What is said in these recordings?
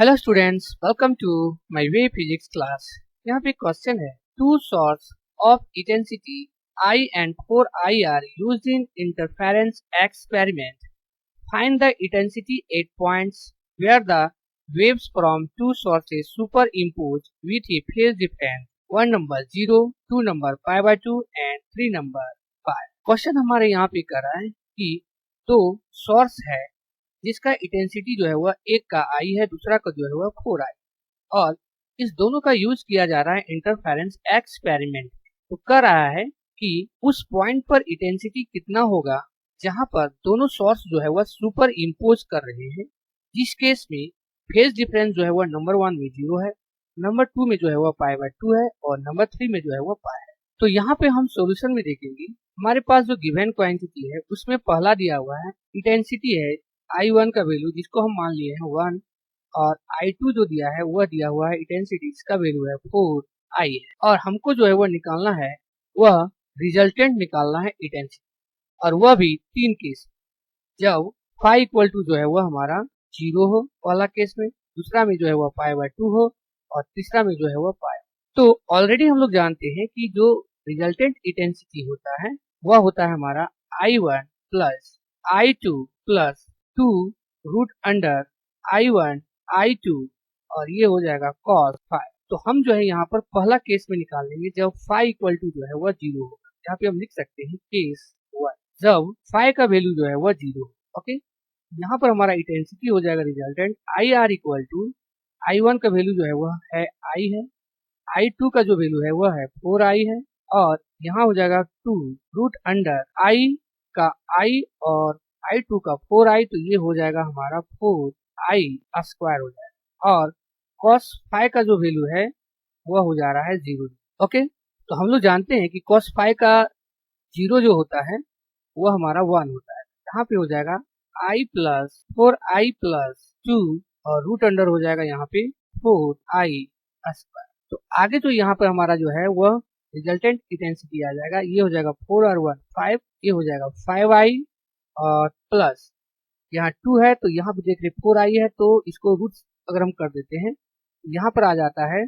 Hello students, welcome to my way physics class. यहाँ पे question है, two source of intensity I and 4I are used in interference experiment. Find the intensity at points where the waves from two sources superimpose with a phase difference 1 number 0, 2 number pi/2 and 3 number pi। Question हमारे यहाँ पे कर रहा है कि दो source है जिसका इंटेंसिटी जो है वह एक का I है, दूसरा का जो है वह 4I, और इस दोनों का यूज किया जा रहा है इंटरफेरेंस एक्सपेरिमेंट। तो कर रहा है कि उस पॉइंट पर इंटेंसिटी कितना होगा जहां पर दोनों सोर्स जो है वह सुपर इम्पोज कर रहे हैं, जिस केस में फेज डिफरेंस जो है वह नंबर 1 में 0 है, नंबर 2 में जो है वह pi/2 है और नंबर 3 में जो है वह pi है। तो यहाँ पे हम सॉल्यूशन में देखेंगे, हमारे पास जो गिवन क्वांटिटी है उसमें पहला दिया हुआ है इंटेंसिटी है I1 का वैल्यू, जिसको हम मान लिए हैं 1, और I2 जो दिया है वह दिया हुआ है इंटेंसिटी, इसका वैल्यू है 4I है, और हमको जो है वह निकालना है, वह रिजल्टेंट निकालना है इंटेंसिटी, और वह भी तीन केस, जब phi इक्वल टू जो है वह हमारा 0 हो पहला केस में, दूसरा में जो है वह pi/2 हो और तीसरा में जो है वह pi। तो ऑलरेडी हम लोग जानते हैं कि जो रिजल्टेंट इंटेंसिटी होता है वह होता है हमारा I1 plus I2 plus 2 root under I1 I2, और ये हो जाएगा cos phi। तो हम जो है यहाँ पर पहला केस में निकाल लेंगे जब phi इक्वल टू जो है वह 0 होगा। यहाँ पे हम लिख सकते हैं केस 1, जब phi का वैल्यू जो है वह 0। ओके, यहाँ पर हमारा इंटेंसिटी हो जाएगा resultant IR equal to I1 का वैल्यू जो है वह है I है, I2 का जो वैल्यू है वह है 4I है, और यहाँ हो जाएगा 2 रूट अंडर I का I और I2 का 4I, तो ये हो जाएगा हमारा 4I स्क्वायर हो जाएगा, और cos phi का जो वैल्यू है वह हो जा रहा है 0। ओके, तो हम लोग जानते हैं कि cos phi का 0 जो होता है वह हमारा 1 होता है। यहाँ पे हो जाएगा I प्लस 4I प्लस 2 और रूट अंडर हो जाएगा यहाँ पे 4I स्क्वायर। तो आगे जो यहाँ पर हमारा जो है वह रिजल्टेंट इंटेंसिटी आ जाएगा, ये हो जाएगा 4 और 1 5, ये हो जाएगा 5I और प्लस यहाँ 2 है, तो यहाँ पे देख रहे 4I है, तो इसको रूट अगर हम कर देते हैं यहाँ पर आ जाता है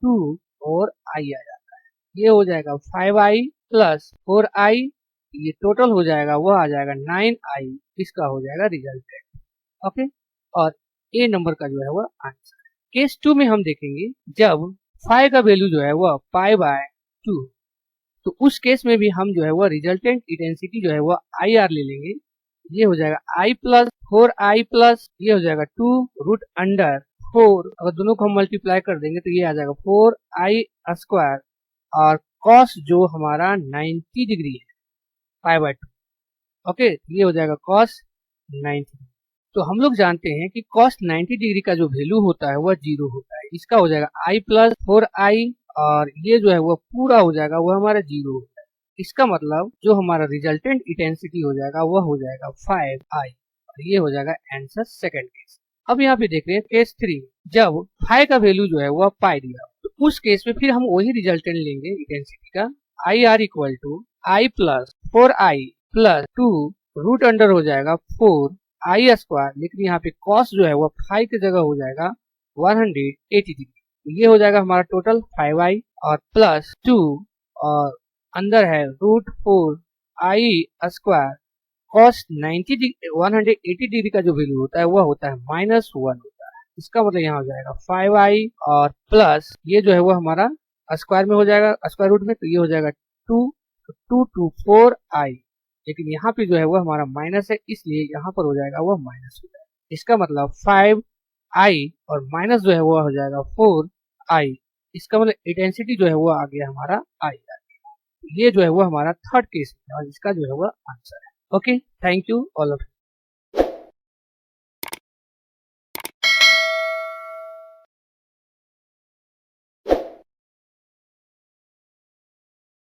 2 और I आ जाता है, ये हो जाएगा 5I प्लस 4I, ये टोटल हो जाएगा वह आ जाएगा 9I, इसका हो जाएगा रिजल्टेंट। ओके, और ए नंबर का जो है वह आंसर है। केस 2 में हम देखेंगे जब phi का वैल्यू जो है वह pi/2, तो उस केस में भी हम जो है वह रिजल्टेंट इंटेंसिटी जो है वह IR ले लेंगे, ये हो जाएगा I प्लस 4I प्लस, ये हो जाएगा 2 रूट अंडर 4, अगर दोनों को हम मल्टीप्लाई कर देंगे तो ये आ जाएगा 4I स्क्वायर, और cos जो हमारा 90 डिग्री है pi/2। ओके, ये हो जाएगा cos 90। तो हम लोग जानते हैं कि cos 90 डिग्री का जो वैल्यू होता है वह 0 होता है, इसका हो जाएगा I प्लस 4I, और ये जो है वह पूरा हो जाएगा वह हमारा 0 होता है। इसका मतलब जो हमारा रिजल्टेंट इंटेंसिटी हो जाएगा वह हो जाएगा 5I, और ये हो जाएगा आंसर सेकंड केस। अब यहाँ पे देख रहे हैं केस 3, जब phi का वैल्यू जो है वह पाई दिया, तो उस केस में फिर हम वही रिजल्टेंट लेंगे इंटेंसिटी का, IR equal to I plus 4I plus 2 root under हो जाएगा 4I स्क्वायर, लेकिन यहाँ पे cos जो है वह phi की जगह हो जाएगा 180 डिग्री, ये हो जाएगा हमारा टोटल 5I और प्लस 2, और अंदर है root 4I square, cos 180 degree का जो वैल्यू होता है वह होता है -1 होता है, इसका मतलब यहाँ हो जाएगा 5I और प्लस ये जो है वह हमारा स्क्वायर में हो जाएगा, स्क्वायर रूट में, तो ये हो जाएगा 2 to 4I, लेकिन यहाँ पे जो है वह हमारा माइनस है, इसलिए यहाँ पर हो जाएगा वह माइनस हो जाएगा, इसका मतलब 5I और माइनस जो है वह हो जाएगा 4I, इसका मतलब इंटेंसिटी जो है वह आ गया हमारा I। ये जो है वह हमारा थर्ड केस है और इसका जो है वह आंसर है। Okay, thank you all of you.